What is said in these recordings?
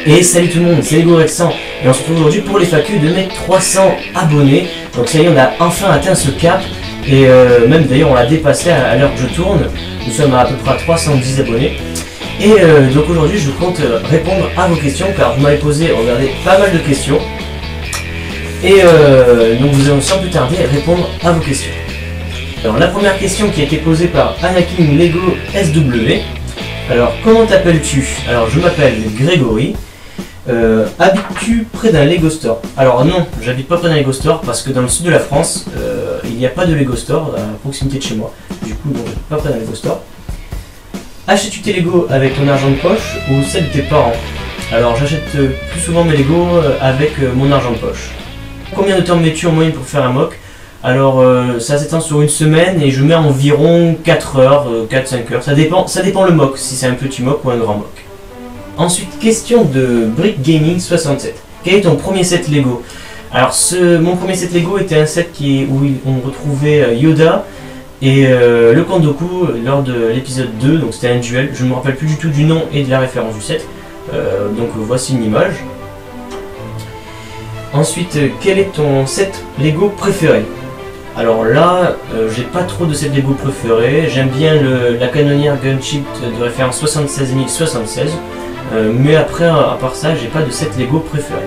Et salut tout le monde, c'est Lego Rexan et on se retrouve aujourd'hui pour les FAQ de mes 300 abonnés. Donc ça y est, on a enfin atteint ce cap et même d'ailleurs on l'a dépassé à l'heure que je tourne. Nous sommes à peu près à 310 abonnés. Et donc aujourd'hui je compte répondre à vos questions car vous m'avez posé, regardez, pas mal de questions. Et donc vous allons sans plus tarder répondre à vos questions. Alors la première question qui a été posée par Anakin Lego SW. Alors comment t'appelles-tu? Alors je m'appelle Grégory. Habites-tu près d'un Lego Store? Alors non, j'habite pas près d'un Lego Store parce que dans le sud de la France, il n'y a pas de Lego Store à proximité de chez moi. Du coup, non, j'habite pas près d'un Lego Store. Achètes-tu tes Lego avec ton argent de poche ou celle de tes parents? Alors j'achète plus souvent mes Lego avec mon argent de poche. Combien de temps mets-tu en moyenne pour faire un mock? Alors ça s'étend sur une semaine et je mets environ 4 heures, 4-5 heures. Ça dépend le mock, si c'est un petit mock ou un grand mock. Ensuite, question de Brick Gaming 67. Quel est ton premier set Lego? Alors mon premier set Lego était un set où on retrouvait Yoda et le Kandoku lors de l'épisode 2, donc c'était un duel. Je ne me rappelle plus du tout du nom et de la référence du set. Donc voici une image. Ensuite, quel est ton set Lego préféré? Alors là, j'ai pas trop de set Lego préféré. J'aime bien la canonnière Gunship de référence 76076. Mais après, à part ça, j'ai pas de set Lego préféré.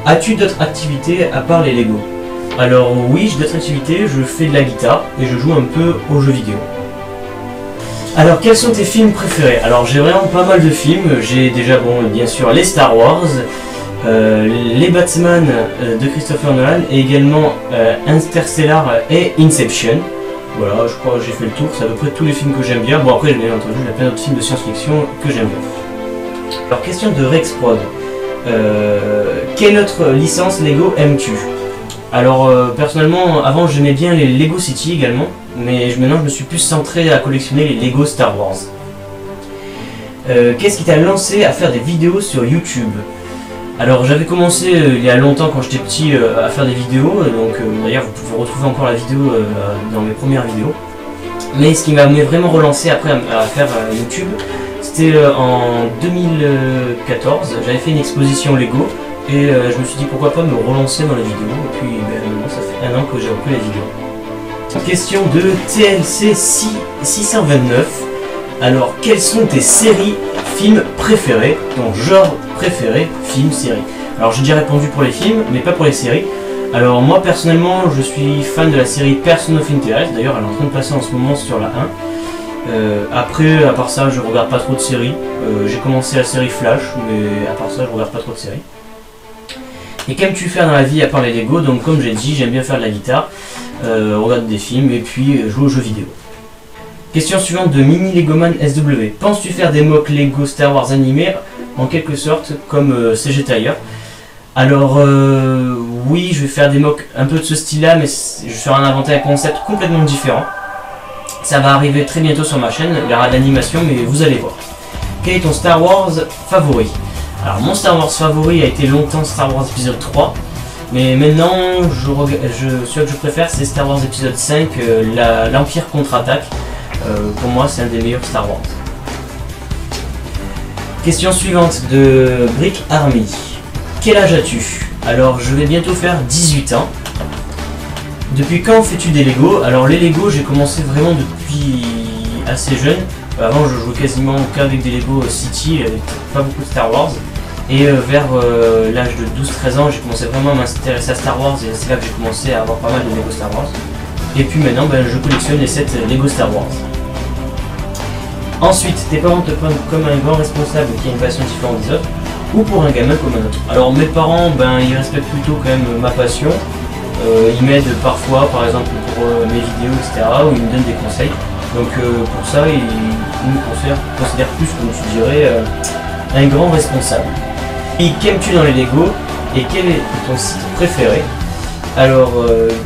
As-tu d'autres activités à part les Lego? Alors oui, j'ai d'autres activités. Je fais de la guitare et je joue un peu aux jeux vidéo. Alors quels sont tes films préférés? Alors j'ai vraiment pas mal de films. J'ai déjà, bon, bien sûr, les Star Wars, les Batman de Christopher Nolan et également Interstellar et Inception. Voilà, je crois que j'ai fait le tour, c'est à peu près tous les films que j'aime bien. Bon après, bien entendu, il y a plein d'autres films de science-fiction que j'aime bien. Alors question de Rexprod. Quelle autre licence Lego aimes-tu? Alors personnellement, avant j'aimais bien les Lego City également, mais maintenant je me suis plus centré à collectionner les Lego Star Wars. Qu'est-ce qui t'a lancé à faire des vidéos sur YouTube? Alors j'avais commencé il y a longtemps quand j'étais petit à faire des vidéos, donc d'ailleurs vous pouvez retrouver encore la vidéo dans mes premières vidéos. Mais ce qui m'a vraiment relancé après à faire YouTube, c'était en 2014, j'avais fait une exposition Lego et je me suis dit pourquoi pas me relancer dans les vidéos, et puis maintenant ça fait 1 an que j'ai repris les vidéos. Question de TLC 629. Alors quelles sont tes séries, films préférés, ton genre préféré, film, série? Alors j'ai déjà répondu pour les films, mais pas pour les séries. Alors moi personnellement, je suis fan de la série Person of Interest, d'ailleurs elle est en train de passer en ce moment sur la 1. Après, à part ça, je regarde pas trop de séries. J'ai commencé la série Flash, mais à part ça, je regarde pas trop de séries. Et qu'aimes-tu faire dans la vie à part les Lego? Donc comme j'ai dit, j'aime bien faire de la guitare, regarder des films et puis jouer aux jeux vidéo. Question suivante de Mini Legoman SW. Penses-tu faire des mocks Lego Star Wars animés en quelque sorte comme CG Tire? Alors oui, je vais faire des mocks un peu de ce style là, mais je vais inventer un concept complètement différent. Ça va arriver très bientôt sur ma chaîne, il y aura de l'animation mais vous allez voir. Quel est ton Star Wars favori? Alors mon Star Wars favori a été longtemps Star Wars épisode 3. Mais maintenant, celui que je préfère c'est Star Wars épisode 5, l'Empire contre-attaque. Pour moi c'est un des meilleurs Star Wars. Question suivante de Brick Army. Quel âge as-tu? Alors je vais bientôt faire 18 ans. Depuis quand fais-tu des Lego? Alors les Lego j'ai commencé vraiment depuis assez jeune. Avant je jouais quasiment qu'avec des Lego City, avec pas beaucoup de Star Wars. Et vers l'âge de 12-13 ans j'ai commencé vraiment à m'intéresser à Star Wars et c'est là que j'ai commencé à avoir pas mal de Lego Star Wars. Et puis maintenant je collectionne les sets Lego Star Wars. Ensuite, tes parents te prennent comme un grand responsable qui a une passion différente des autres ou pour un gamin comme un autre? Alors mes parents, ils respectent plutôt quand même ma passion. Ils m'aident parfois, par exemple pour mes vidéos, etc. ou ils me donnent des conseils. Donc pour ça, ils me considèrent plus, comme tu dirais, un grand responsable. Et qu'aimes-tu dans les Lego et quel est ton site préféré? Alors,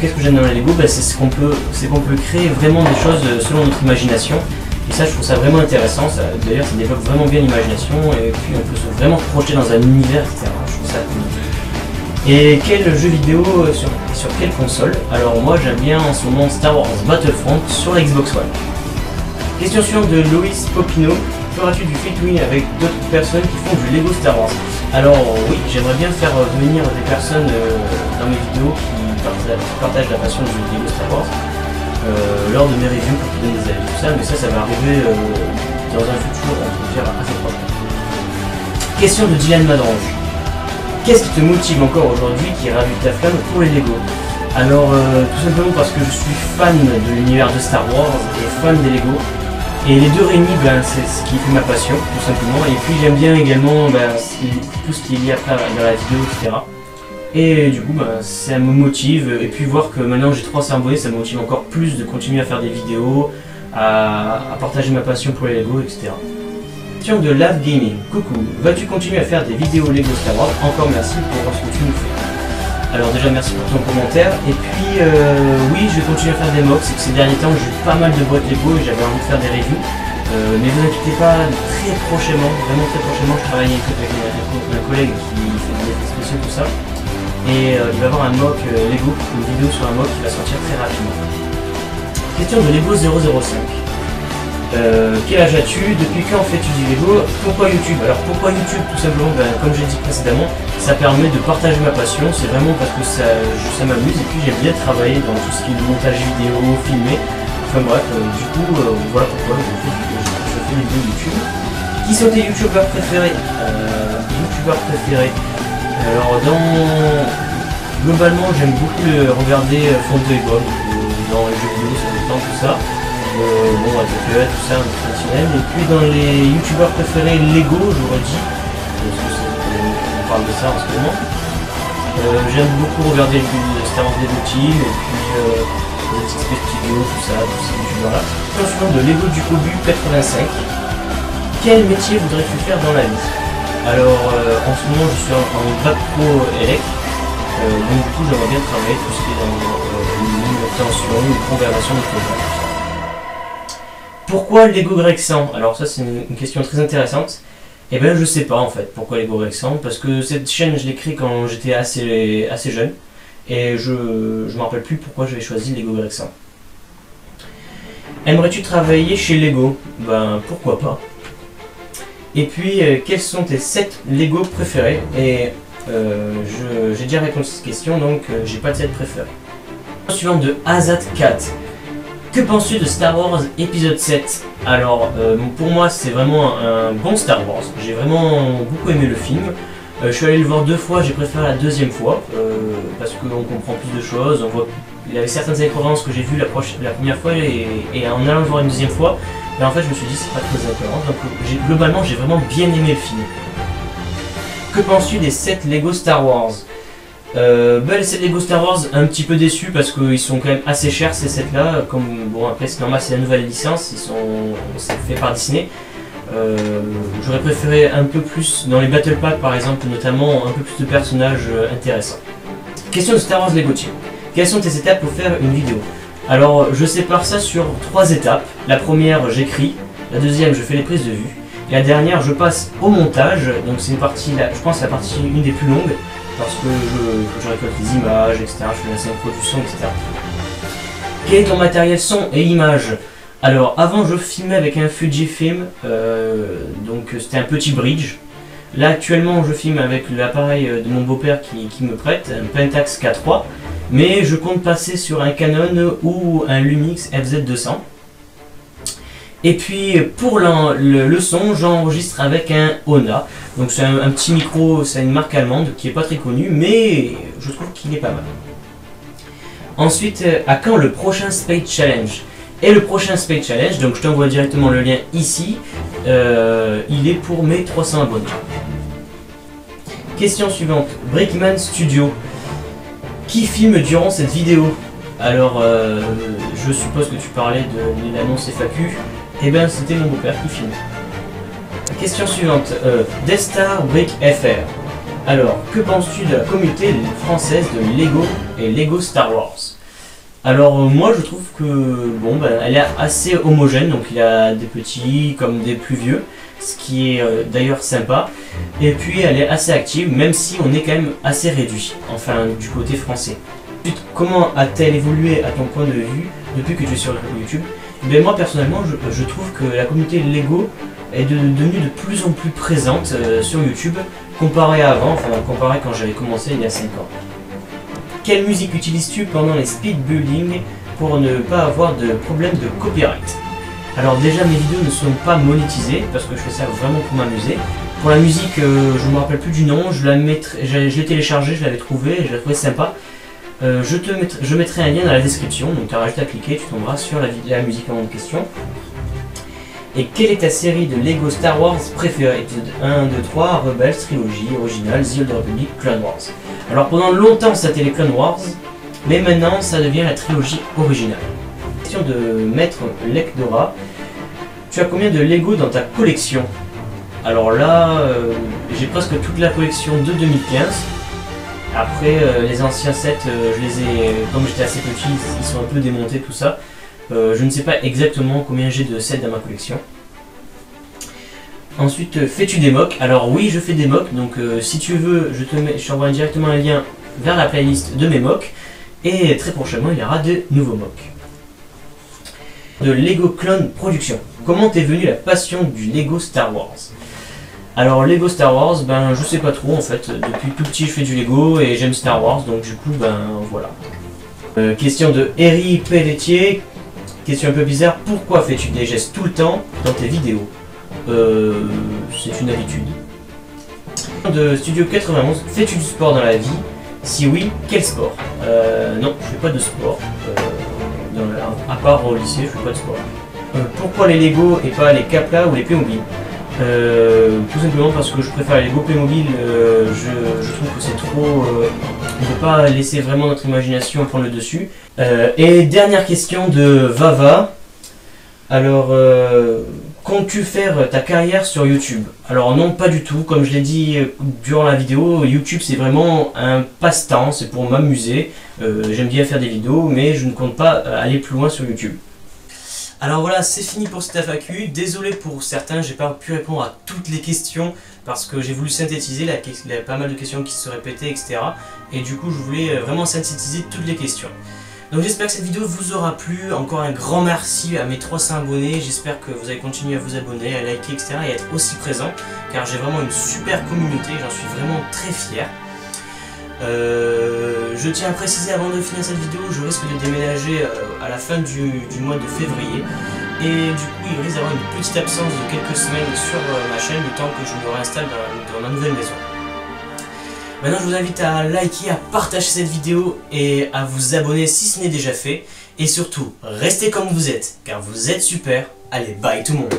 qu'est-ce que j'aime dans les Lego? C'est qu'on peut créer vraiment des choses selon notre imagination. Et ça, je trouve ça vraiment intéressant. D'ailleurs, ça développe vraiment bien l'imagination et puis on peut se vraiment projeter dans un univers, etc. Je trouve ça cool. Et quel jeu vidéo sur quelle console? Alors moi, j'aime bien en ce moment Star Wars Battlefront sur la Xbox One. Question suivante de Loïs Popino. feras-tu du featuring avec d'autres personnes qui font du Lego Star Wars? Alors oui, j'aimerais bien faire venir des personnes dans mes vidéos qui partagent la passion du Lego Star Wars lors de mes reviews pour qu'ils donnent des avis, tout ça, mais ça va arriver dans un futur, on peut dire, assez proche. Question de Dylan Madrange. Qu'est-ce qui te motive encore aujourd'hui, qui ravive ta flamme pour les Lego? Alors tout simplement parce que je suis fan de l'univers de Star Wars et fan des Lego. Et les deux réunis, c'est ce qui fait ma passion, tout simplement. Et puis j'aime bien également tout ce qui est lié après dans la vidéo, etc. Et du coup, ça me motive. Et puis voir que maintenant j'ai 300 abonnés, ça me motive encore plus de continuer à faire des vidéos, à partager ma passion pour les Lego, etc. Question de Love Gaming. Coucou, vas-tu continuer à faire des vidéos Lego Star Wars? Encore merci pour ce que tu nous fais. Alors déjà merci pour ton commentaire. Et puis oui, je vais continuer à faire des mocks. C'est que ces derniers temps j'ai eu pas mal de boîtes Lego et j'avais envie de faire des reviews. Mais vous inquiétez pas, très prochainement, vraiment très prochainement, je travaille avec un collègue qui fait des effets spéciaux, tout ça. Et il va y avoir un mock Lego, une vidéo sur un mock qui va sortir très rapidement. Question de Lego 005. Quel âge as-tu? Depuis quand fais-tu du Lego? Pourquoi YouTube? Alors pourquoi YouTube? Tout simplement, comme j'ai dit précédemment, ça permet de partager ma passion. C'est vraiment parce que ça m'amuse et puis j'aime bien travailler dans tout ce qui est montage vidéo, filmer. Enfin bref, du coup, voilà pourquoi je fais des vidéos YouTube. Qui sont tes youtubeurs préférés? Alors globalement j'aime beaucoup regarder Fonto et Bob dans les jeux vidéo sur le temps, tout ça. Bon, ATPE, tout ça, international. Et puis dans les youtubeurs préférés Lego, j'aurais dit, parce que on parle de ça en ce moment. J'aime beaucoup regarder le Star Wars Lego Team et puis les XP Studio, tout ça, tous ces youtubeurs là. Question de Lego du Cobu 85. Quel métier voudrais-tu faire dans la vie? Alors en ce moment je suis en bac pro élect, donc du coup j'aimerais bien travailler tout ce qui est dans l'obtention, une programmation de programme. Pourquoi Lego Greg100? Alors ça c'est une question très intéressante. Et ben je sais pas en fait pourquoi Lego Greg100, parce que cette chaîne je l'ai créée quand j'étais assez jeune et je me rappelle plus pourquoi j'avais choisi Lego Greg100. Aimerais-tu travailler chez Lego? Ben pourquoi pas. Et puis, quels sont tes 7 Lego préférés? Et j'ai déjà répondu à cette question, donc j'ai pas de 7 préférés. Suivante de Azat4. Que penses-tu de Star Wars épisode 7? Alors, pour moi, c'est vraiment un bon Star Wars. J'ai vraiment beaucoup aimé le film. Je suis allé le voir 2 fois, j'ai préféré la 2e fois, parce qu'on comprend plus de choses. Il y avait certaines références que j'ai vues la première fois, et en allant le voir une 2e fois, mais en fait je me suis dit c'est pas très incohérent, donc globalement j'ai vraiment bien aimé le film. Que penses-tu des 7 Lego Star Wars? Les 7 Lego Star Wars, un petit peu déçus parce qu'ils sont quand même assez chers ces 7 là, comme bon après c'est normal, c'est la nouvelle licence, c'est fait par Disney. J'aurais préféré un peu plus dans les Battle Pack par exemple, notamment un peu plus de personnages intéressants. Question de Star Wars Lego Team. Quelles sont tes étapes pour faire une vidéo? Alors je sépare ça sur 3 étapes. La première j'écris, la deuxième je fais les prises de vue, et la dernière je passe au montage. Donc c'est une partie, je pense la partie une des plus longues, parce que je récolte les images, etc. Je fais la synchro du son, etc. Quel est ton matériel son et image? Alors avant je filmais avec un Fujifilm, donc c'était un petit bridge. Là actuellement je filme avec l'appareil de mon beau-père qui me prête, un Pentax K3. Mais je compte passer sur un Canon ou un Lumix FZ200. Et puis pour le son, j'enregistre avec un Ona. Donc c'est un petit micro, c'est une marque allemande qui est pas très connue, mais je trouve qu'il est pas mal. Ensuite, à quand le prochain Space Challenge? Et le prochain Space Challenge, donc je t'envoie directement le lien ici, il est pour mes 300 abonnés. Question suivante, Brickman Studio. Qui filme durant cette vidéo? Alors, je suppose que tu parlais de l'annonce FAQ. Eh bien, c'était mon beau-père qui filme. Question suivante. Death Star Brick FR. Alors, que penses-tu de la communauté française de Lego et Lego Star Wars? Alors, moi, je trouve que, bon, elle est assez homogène. Donc, il y a des petits comme des plus vieux, ce qui est d'ailleurs sympa. Et puis elle est assez active, même si on est quand même assez réduit, enfin du côté français. Comment a-t-elle évolué à ton point de vue depuis que tu es sur YouTube? Ben, moi personnellement je trouve que la communauté Lego est devenue de plus en plus présente sur YouTube, comparé à avant, enfin comparé quand j'avais commencé il y a 5 ans. Quelle musique utilises-tu pendant les speedbuilding pour ne pas avoir de problème de copyright? Alors déjà mes vidéos ne sont pas monétisées parce que je fais ça vraiment pour m'amuser. Pour la musique, je ne me rappelle plus du nom, je l'ai téléchargée, je l'avais trouvée et je l'ai trouvée sympa. Je mettrai un lien dans la description, donc tu as juste à cliquer, tu tomberas sur la musique en question. Et quelle est ta série de Lego Star Wars préférée? Épisode 1, 2, 3, Rebels, Trilogie, Original, The Old Republic, Clone Wars. Alors pendant longtemps c'était les Clone Wars, mais maintenant ça devient la trilogie originale. Question de Maître Lekdora. Tu as combien de Lego dans ta collection? Alors là, j'ai presque toute la collection de 2015. Après, les anciens sets, je les ai, comme j'étais assez petit, ils sont un peu démontés, tout ça. Je ne sais pas exactement combien j'ai de sets dans ma collection. Ensuite, fais-tu des mocks? Alors oui, je fais des mocks, donc si tu veux, je t'envoie directement un lien vers la playlist de mes mocks. Et très prochainement, il y aura de nouveaux mocks. De Lego Clone Production. Comment t'es venue la passion du Lego Star Wars? Alors Lego Star Wars, ben je sais pas trop en fait, depuis tout petit je fais du Lego et j'aime Star Wars, donc du coup ben voilà. Question de Eri Pelletier, question un peu bizarre, pourquoi fais-tu des gestes tout le temps dans tes vidéos? C'est une habitude. De Studio 91, fais-tu du sport dans la vie? Si oui, quel sport? Non, je fais pas de sport, à part au lycée, je fais pas de sport. Pourquoi les Lego et pas les Kapla ou les Playmobil? Tout simplement parce que je préfère les Lego Playmobil, je trouve que c'est trop... on ne peut pas laisser vraiment notre imagination prendre le dessus. Et dernière question de Vava. Alors, comptes-tu faire ta carrière sur YouTube? Alors non, pas du tout. Comme je l'ai dit durant la vidéo, YouTube c'est vraiment un passe-temps, c'est pour m'amuser. J'aime bien faire des vidéos, mais je ne compte pas aller plus loin sur YouTube. Alors voilà, c'est fini pour cette FAQ. Désolé pour certains, j'ai pas pu répondre à toutes les questions parce que j'ai voulu synthétiser, il y a pas mal de questions qui se répétaient, etc. Et du coup, je voulais vraiment synthétiser toutes les questions. Donc j'espère que cette vidéo vous aura plu. Encore un grand merci à mes 300 abonnés. J'espère que vous allez continuer à vous abonner, à liker, etc. et à être aussi présent. Car j'ai vraiment une super communauté, j'en suis vraiment très fier. Je tiens à préciser avant de finir cette vidéo, je risque de déménager à la fin du mois de février. Et du coup, il risque d'avoir une petite absence de quelques semaines sur ma chaîne, le temps que je me réinstalle dans ma nouvelle maison. Maintenant, je vous invite à liker, à partager cette vidéo et à vous abonner si ce n'est déjà fait. Et surtout, restez comme vous êtes, car vous êtes super. Allez, bye tout le monde!